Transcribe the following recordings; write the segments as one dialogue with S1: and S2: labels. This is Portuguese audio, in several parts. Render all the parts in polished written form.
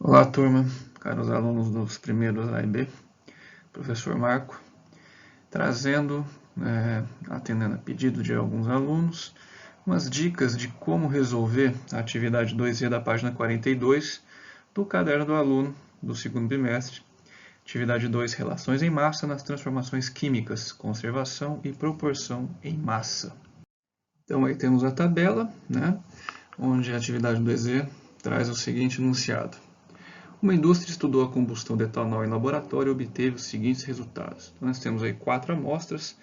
S1: Olá, turma, caros alunos dos primeiros A e B, professor Marco, trazendo, atendendo a pedido de alguns alunos, umas dicas de como resolver a atividade 2E da página 42 do caderno do aluno do segundo bimestre. Atividade 2, relações em massa nas transformações químicas, conservação e proporção em massa. Então aí temos a tabela, onde a atividade 2E traz o seguinte enunciado. Uma indústria estudou a combustão de etanol em laboratório e obteve os seguintes resultados. Então, nós temos aí 4 amostras,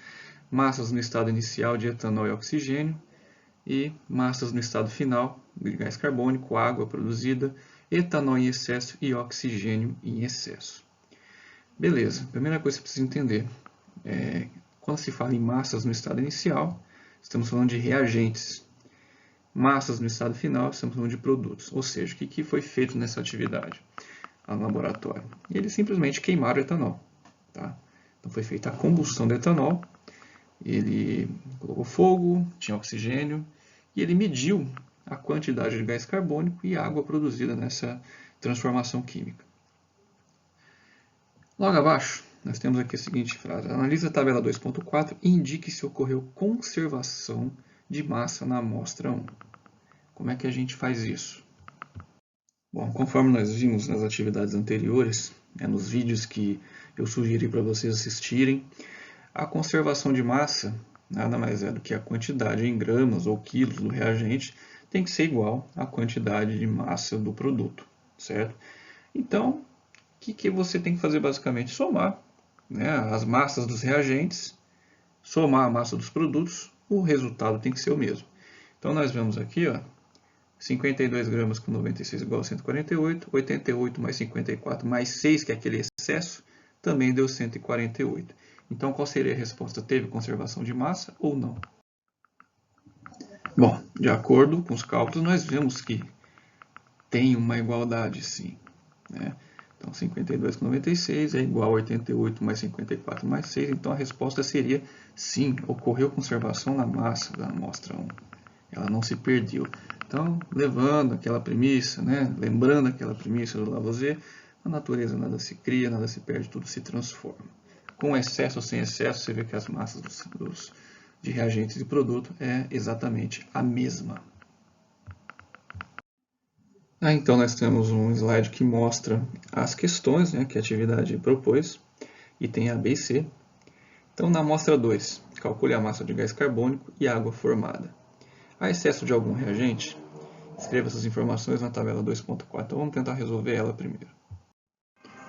S1: massas no estado inicial de etanol e oxigênio e massas no estado final de gás carbônico, água produzida, etanol em excesso e oxigênio em excesso. Beleza, primeira coisa que você precisa entender quando se fala em massas no estado inicial, estamos falando de reagentes. Massas no estado final, estamos falando de produtos. Ou seja, o que foi feito nessa atividade? No laboratório. E eles simplesmente queimaram o etanol. Tá? Então foi feita a combustão do etanol, ele colocou fogo, tinha oxigênio, e ele mediu a quantidade de gás carbônico e água produzida nessa transformação química. Logo abaixo, nós temos aqui a seguinte frase. Analise a tabela 2.4 e indique se ocorreu conservação de massa na amostra 1. Como é que a gente faz isso? Bom, conforme nós vimos nas atividades anteriores, nos vídeos que eu sugeri para vocês assistirem, a conservação de massa nada mais é do que a quantidade em gramas ou quilos do reagente tem que ser igual à quantidade de massa do produto, certo? Então, o que você tem que fazer basicamente? Somar as massas dos reagentes, somar a massa dos produtos, o resultado tem que ser o mesmo. Então, nós vemos aqui, 52 gramas com 96 igual a 148, 88 mais 54 mais 6, que é aquele excesso, também deu 148. Então, qual seria a resposta? Teve conservação de massa ou não? Bom, de acordo com os cálculos, nós vemos que tem uma igualdade, sim. Então, 52 com 96 é igual a 88 mais 54 mais 6. Então, a resposta seria sim, ocorreu conservação na massa da amostra 1. Ela não se perdeu. Então, lembrando aquela premissa do Lavoisier, a natureza nada se cria, nada se perde, tudo se transforma. Com excesso ou sem excesso, você vê que as massas de reagentes e produto é exatamente a mesma. Então, nós temos um slide que mostra as questões que a atividade propôs, e tem A, B e C. Então, na amostra 2, calcule a massa de gás carbônico e água formada. Há excesso de algum reagente? Escreva essas informações na tabela 2.4. Então, vamos tentar resolver ela primeiro.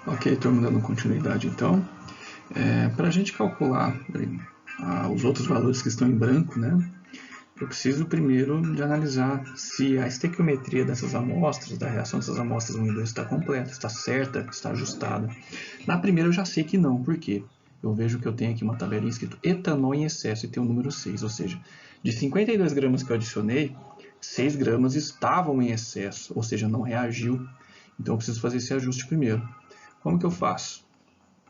S1: Ok, turma, dando continuidade então. Para a gente calcular os outros valores que estão em branco, eu preciso primeiro de analisar se a estequiometria dessas amostras, da reação dessas amostras 1 e 2 está completa, está certa, está ajustada. Na primeira eu já sei que não, por quê? Eu vejo que eu tenho aqui uma tabelinha escrito etanol em excesso e tem o número 6, ou seja, de 52 gramas que eu adicionei, 6 gramas estavam em excesso, ou seja, não reagiu. Então eu preciso fazer esse ajuste primeiro. Como que eu faço?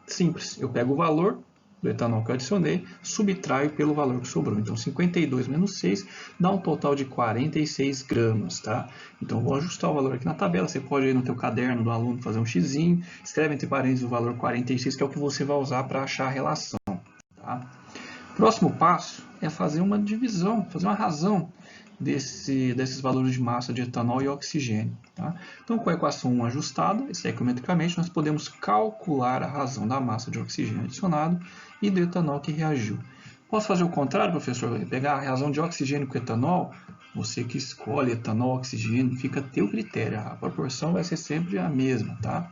S1: Simples, eu pego o valor do etanol que eu adicionei, subtraio pelo valor que sobrou. Então 52 menos 6 dá um total de 46 gramas. Tá? Então eu vou ajustar o valor aqui na tabela. Você pode ir no teu caderno do aluno fazer um xizinho, escreve entre parênteses o valor 46, que é o que você vai usar para achar a relação. Tá? Próximo passo é fazer uma divisão, fazer uma razão desses valores de massa de etanol e oxigênio. Tá? Então, com a equação 1 ajustada, estequiometricamente, nós podemos calcular a razão da massa de oxigênio adicionado e do etanol que reagiu. Posso fazer o contrário, professor? Pegar a razão de oxigênio com etanol? Você que escolhe etanol, oxigênio, fica a teu critério. A proporção vai ser sempre a mesma. Tá?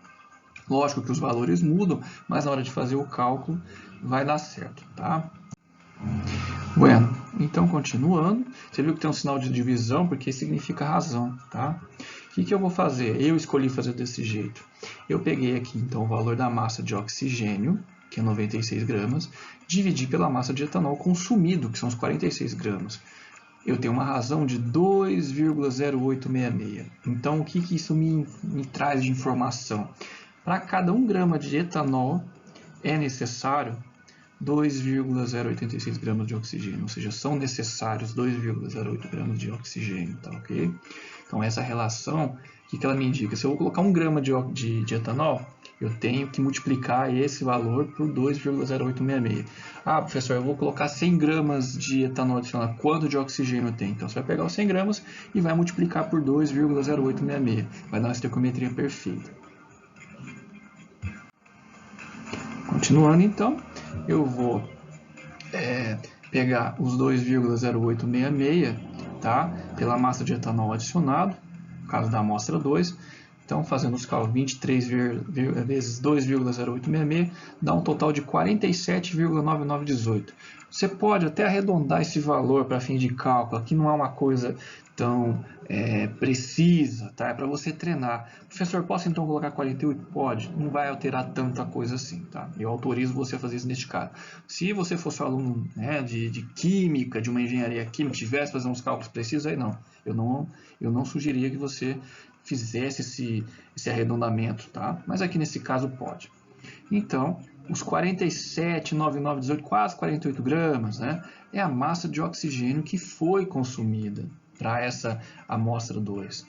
S1: Lógico que os valores mudam, mas na hora de fazer o cálculo vai dar certo. Tá? Bueno, então continuando, você viu que tem um sinal de divisão porque significa razão, tá? O que eu vou fazer? Eu escolhi fazer desse jeito. Eu peguei aqui então o valor da massa de oxigênio, que é 96 gramas, dividi pela massa de etanol consumido, que são os 46 gramas. Eu tenho uma razão de 2,0866. Então, o que isso me traz de informação? Para cada 1 grama de etanol é necessário 2,086 gramas de oxigênio, ou seja, são necessários 2,08 gramas de oxigênio, tá ok? Então, essa relação que ela me indica? Se eu vou colocar 1 grama de etanol, eu tenho que multiplicar esse valor por 2,0866. Ah, professor, eu vou colocar 100 gramas de etanol adicionado. Quanto de oxigênio tem? Então, você vai pegar os 100 gramas e vai multiplicar por 2,0866. Vai dar uma estequiometria perfeita. Continuando, então, eu vou pegar os 2,0866, tá? Pela massa de etanol adicionado, no caso da amostra 2. Então, fazendo os cálculos, 23 vezes 2,0866 dá um total de 47,9918. Você pode até arredondar esse valor para fim de cálculo, aqui não é uma coisa tão precisa, tá? É para você treinar. Professor, posso então colocar 48? Pode, não vai alterar tanta coisa assim, tá? Eu autorizo você a fazer isso neste caso. Se você fosse aluno de química, de uma engenharia química, tivesse fazer uns cálculos precisos, aí não. Eu não sugeriria que você fizesse esse arredondamento, tá? Mas aqui nesse caso pode. Então, os 47,9918, quase 48 gramas, né? É a massa de oxigênio que foi consumida para essa amostra 2.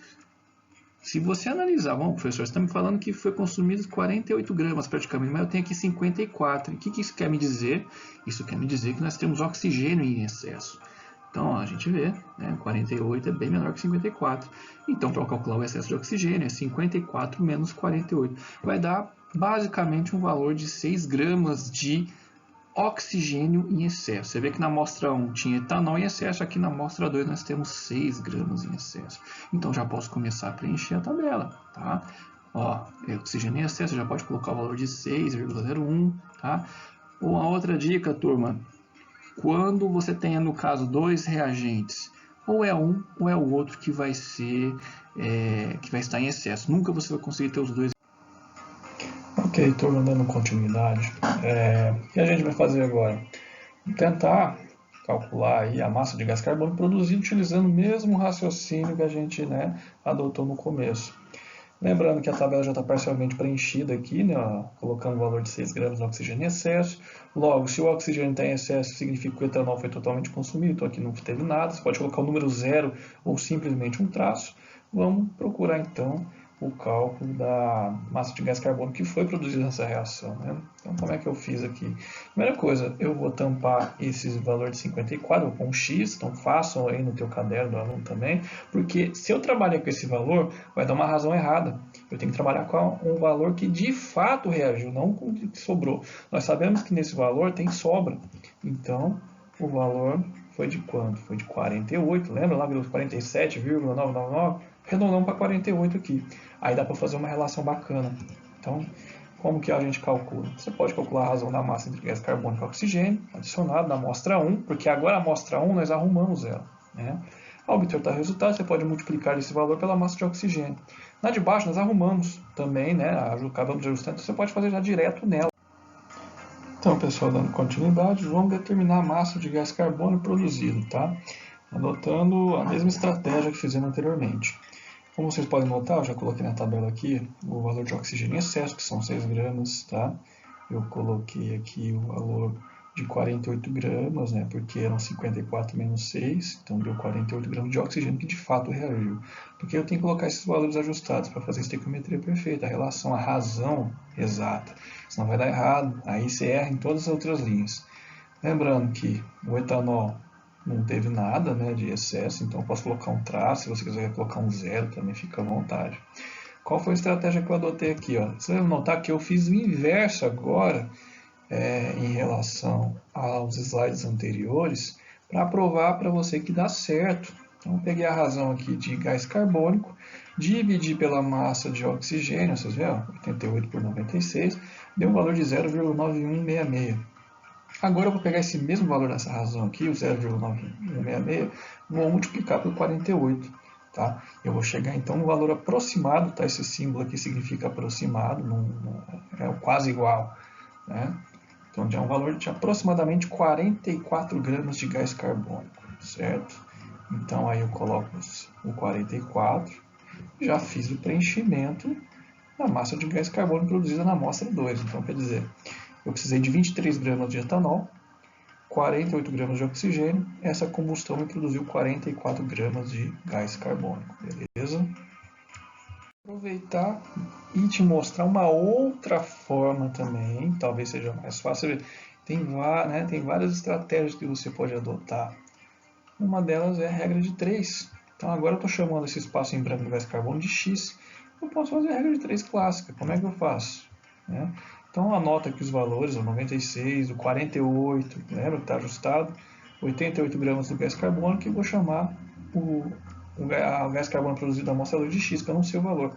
S1: Se você analisar, bom, professor, você está me falando que foi consumido 48 gramas praticamente, mas eu tenho aqui 54. O que isso quer me dizer? Isso quer me dizer que nós temos oxigênio em excesso. Então, a gente vê, 48 é bem menor que 54. Então, para calcular o excesso de oxigênio, é 54 menos 48. Vai dar, basicamente, um valor de 6 gramas de oxigênio em excesso. Você vê que na amostra 1 tinha etanol em excesso, aqui na amostra 2 nós temos 6 gramas em excesso. Então, já posso começar a preencher a tabela, tá? Ó, oxigênio em excesso, já pode colocar o valor de 6,01, tá? Uma outra dica, turma. Quando você tenha, no caso, 2 reagentes, ou é um ou é o outro que vai estar em excesso. Nunca você vai conseguir ter os dois.
S2: Ok, turma, dando continuidade. O que a gente vai fazer agora? Tentar calcular aí a massa de gás carbônico produzida utilizando o mesmo raciocínio que a gente adotou no começo. Lembrando que a tabela já está parcialmente preenchida aqui, colocando o valor de 6 gramas de oxigênio em excesso. Logo, se o oxigênio está em excesso, significa que o etanol foi totalmente consumido, então aqui não teve nada. Você pode colocar o número 0 ou simplesmente um traço. Vamos procurar então o cálculo da massa de gás carbônico que foi produzida nessa reação. Então, como é que eu fiz aqui? Primeira coisa, eu vou tampar esse valor de 54, vou pôr um X, então façam aí no teu caderno do aluno também, porque se eu trabalhar com esse valor, vai dar uma razão errada. Eu tenho que trabalhar com um valor que de fato reagiu, não com o que sobrou. Nós sabemos que nesse valor tem sobra, então o valor foi de quanto? Foi de 48, lembra lá dos 47,999? Arredondamos para 48 aqui. Aí dá para fazer uma relação bacana. Então, como que a gente calcula? Você pode calcular a razão da massa entre gás carbônico e oxigênio, adicionado na amostra 1, porque agora a amostra 1 nós arrumamos ela. Ao obter o resultado, você pode multiplicar esse valor pela massa de oxigênio. Na de baixo nós arrumamos também, acabamos de ajustar, então você pode fazer já direto nela. Então, pessoal, dando continuidade, vamos determinar a massa de gás carbônico produzido, tá? Adotando a mesma estratégia que fizemos anteriormente. Como vocês podem notar, eu já coloquei na tabela aqui o valor de oxigênio em excesso, que são 6 gramas, tá? Eu coloquei aqui o valor de 48 gramas, porque eram 54 menos 6, então deu 48 gramas de oxigênio que de fato reagiu. Porque eu tenho que colocar esses valores ajustados para fazer a estequiometria perfeita, a relação, a razão exata. Senão vai dar errado, aí você erra em todas as outras linhas. Lembrando que o etanol não teve nada de excesso, então eu posso colocar um traço, se você quiser colocar um 0 também fica à vontade. Qual foi a estratégia que eu adotei aqui? Você vai notar que eu fiz o inverso agora em relação aos slides anteriores para provar para você que dá certo. Então eu peguei a razão aqui de gás carbônico, dividi pela massa de oxigênio, vocês viram? 88 por 96, deu um valor de 0,9166. Agora eu vou pegar esse mesmo valor dessa razão aqui, o 0,9166, vou multiplicar por 48. Tá? Eu vou chegar então no valor aproximado, tá? Esse símbolo aqui significa aproximado, é o quase igual. Então já é um valor de aproximadamente 44 gramas de gás carbônico, certo? Então aí eu coloco o 44, já fiz o preenchimento da massa de gás carbônico produzida na amostra 2. Então quer dizer, eu precisei de 23 gramas de etanol, 48 gramas de oxigênio, essa combustão me produziu 44 gramas de gás carbônico, beleza? Aproveitar e te mostrar uma outra forma também, talvez seja mais fácil. Tem várias estratégias que você pode adotar. Uma delas é a regra de 3. Então agora eu estou chamando esse espaço em branco do gás carbono de X. Eu posso fazer a regra de 3 clássica. Como é que eu faço? Então anota aqui os valores, o 96, o 48, lembra que está ajustado? 88 gramas do gás carbônico, que eu vou chamar o gás carbono produzido da amostra de X para não ser o valor.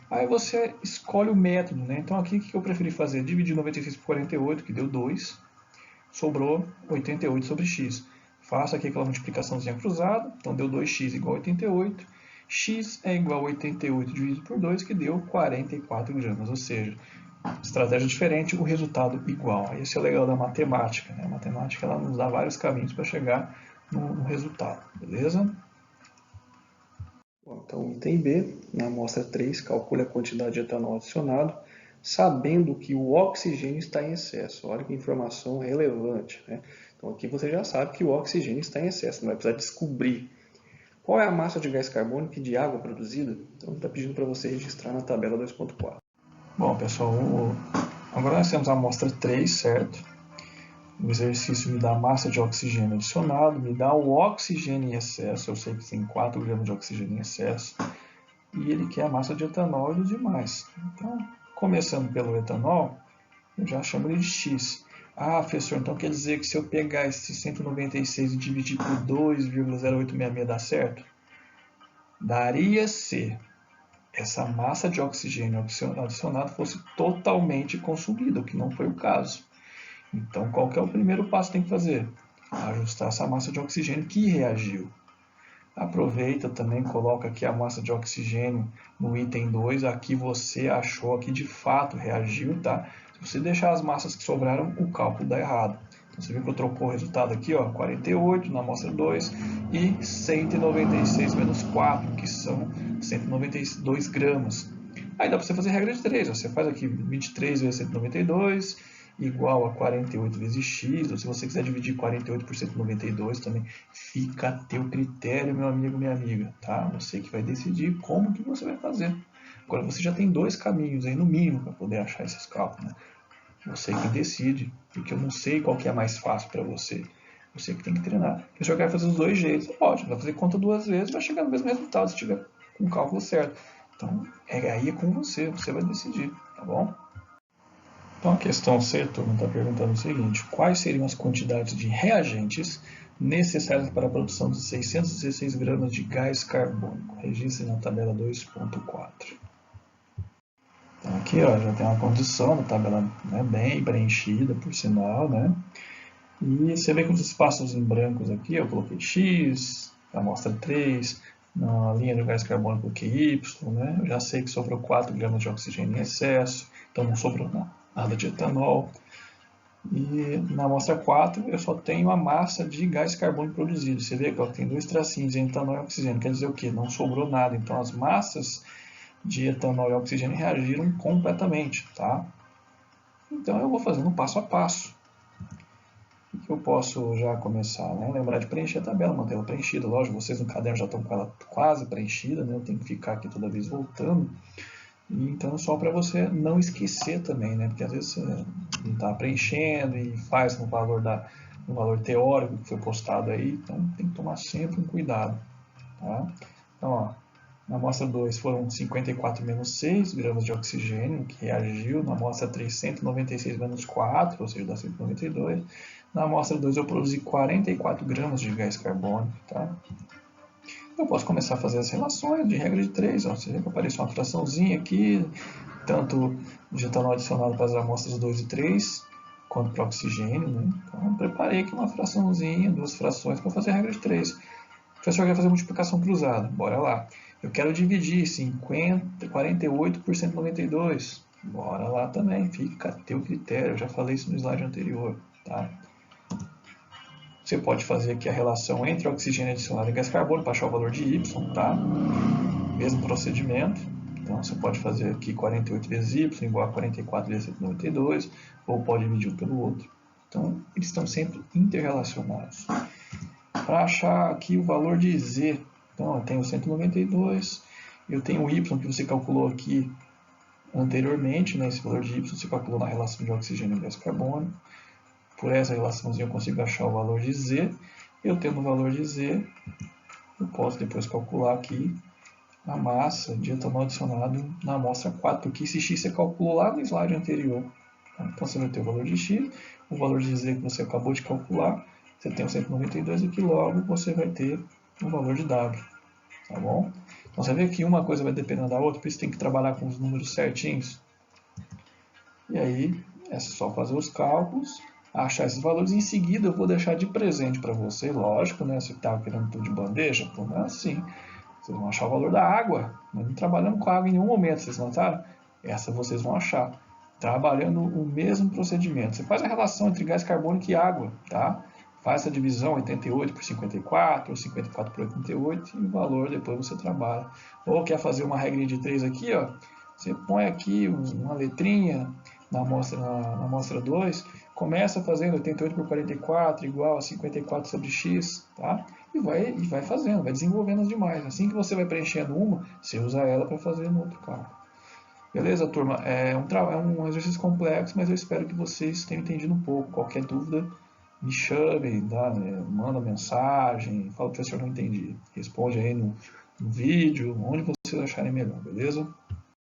S2: Aí você escolhe o método, né? Então aqui o que eu preferi fazer? Dividir 96 por 48, que deu 2, sobrou 88 sobre x. Faço aqui aquela multiplicaçãozinha cruzada, então deu 2x igual a 88. X é igual a 88 dividido por 2, que deu 44 gramas, ou seja, estratégia diferente, o resultado igual. Esse é o legal da matemática, né? A matemática ela nos dá vários caminhos para chegar no resultado, beleza?
S1: Bom, então, item B, na amostra 3, calcule a quantidade de etanol adicionado, sabendo que o oxigênio está em excesso. Olha que informação relevante, né? Então, aqui você já sabe que o oxigênio está em excesso, não vai precisar descobrir qual é a massa de gás carbônico e de água produzida. Então, está pedindo para você registrar na tabela 2.4.
S2: Bom, pessoal, agora nós temos a amostra 3, certo? O exercício me dá a massa de oxigênio adicionado, me dá o oxigênio em excesso, eu sei que tem 4 gramas de oxigênio em excesso, e ele quer a massa de etanol e dos demais. Então, começando pelo etanol, eu já chamo ele de X. Ah, professor, então quer dizer que se eu pegar esse 196 e dividir por 2,0866 dá certo? Daria se essa massa de oxigênio adicionado fosse totalmente consumida, o que não foi o caso. Então, qual que é o primeiro passo que tem que fazer? Ajustar essa massa de oxigênio que reagiu. Aproveita também, coloca aqui a massa de oxigênio no item 2, aqui você achou que de fato reagiu, tá? Se você deixar as massas que sobraram, o cálculo dá errado. Então, você viu que eu trocou o resultado aqui, ó, 48 na amostra 2 e 196 menos 4, que são 192 gramas. Aí dá para você fazer regra de 3, ó. Você faz aqui 23 vezes 192 igual a 48 vezes x, ou se você quiser dividir 48 por 192 também, fica a teu critério, meu amigo, minha amiga, tá? Você que vai decidir como que você vai fazer. Agora, você já tem dois caminhos aí, no mínimo, para poder achar esses cálculos, né? Você que decide, porque eu não sei qual que é mais fácil para você. Você que tem que treinar. O senhor quer fazer os dois jeitos, pode, vai fazer conta duas vezes, vai chegar no mesmo resultado se tiver com o cálculo certo. Então, aí é com você vai decidir, tá bom? Então a questão C, turma, está perguntando o seguinte: quais seriam as quantidades de reagentes necessárias para a produção de 616 gramas de gás carbônico? Registre na tabela 2.4. Então aqui ó, já tem uma condição, a tabela bem preenchida, por sinal, né? E você vê que os espaços em brancos aqui, eu coloquei X, amostra 3, na linha de gás carbônico coloquei Y, né? Eu já sei que sobrou 4 gramas de oxigênio em excesso, então não sobrou nada de etanol. E na amostra 4 eu só tenho a massa de gás carbônico produzido. Você vê que tem dois tracinhos em etanol e oxigênio. Quer dizer o quê? Não sobrou nada. Então as massas de etanol e oxigênio reagiram completamente, tá? Então eu vou fazendo passo a passo. O que eu posso já começar? Né? Lembrar de preencher a tabela, mantê-la preenchida. Lógico, vocês no caderno já estão com ela quase preenchida, né? Eu tenho que ficar aqui toda vez voltando. Então, só para você não esquecer também, né? Porque às vezes você não está preenchendo e faz no valor teórico que foi postado aí, então tem que tomar sempre um cuidado, tá? Então, ó, na amostra 2 foram 54 menos 6 gramas de oxigênio, que reagiu. Na amostra 3, 196 menos 4, ou seja, dá 192. Na amostra 2 eu produzi 44 gramas de gás carbônico, tá? Eu posso começar a fazer as relações de regra de 3. Ó. Você vê que apareceu uma fraçãozinha aqui, tanto de etanol adicionado para as amostras 2 e 3, quanto para oxigênio. Né? Então, eu preparei aqui uma fraçãozinha, duas frações para fazer a regra de 3. O professor quer fazer multiplicação cruzada. Bora lá. Eu quero dividir 48 por 192. Bora lá também. Fica a teu critério. Eu já falei isso no slide anterior. Tá? Você pode fazer aqui a relação entre oxigênio adicionado e gás carbônico para achar o valor de Y, tá? Mesmo procedimento. Então, você pode fazer aqui 48 vezes Y igual a 44 vezes 192, ou pode dividir um pelo outro. Então, eles estão sempre interrelacionados. Para achar aqui o valor de Z, então eu tenho 192 Eu tenho o y que você calculou aqui anteriormente, né? Esse valor de y você calculou na relação de oxigênio e gás carbônico. Por essa relaçãozinha eu consigo achar o valor de z. Eu tendo o valor de z, eu posso depois calcular aqui a massa de etanol adicionado na amostra 4, porque esse x você calculou lá no slide anterior. Então você vai ter o valor de x, o valor de z que você acabou de calcular, você tem o 192 aqui, logo você vai ter o valor de w, tá bom? Então você vê que uma coisa vai dependendo da outra, por isso tem que trabalhar com os números certinhos. E aí é só fazer os cálculos, achar esses valores, e em seguida eu vou deixar de presente para você, lógico, né? Você estava querendo tudo de bandeja, pô, não é assim. Vocês vão achar o valor da água. Nós não trabalhamos com água em nenhum momento, vocês notaram? Essa vocês vão achar. Trabalhando o mesmo procedimento. Você faz a relação entre gás carbônico e água, tá? Faz essa divisão 88 por 54, ou 54 por 88, e o valor depois você trabalha. Ou quer fazer uma regrinha de 3 aqui, ó, você põe aqui uma letrinha na amostra 2, começa fazendo 88 por 44 igual a 54 sobre x, tá? E vai fazendo, vai desenvolvendo as demais. Assim que você vai preenchendo uma, você usa ela para fazer no outro cálculo. Beleza, turma? É um exercício complexo, mas eu espero que vocês tenham entendido um pouco. Qualquer dúvida, me chame, manda mensagem, fala, professor, não entendi. Responde aí no vídeo, onde vocês acharem melhor, beleza?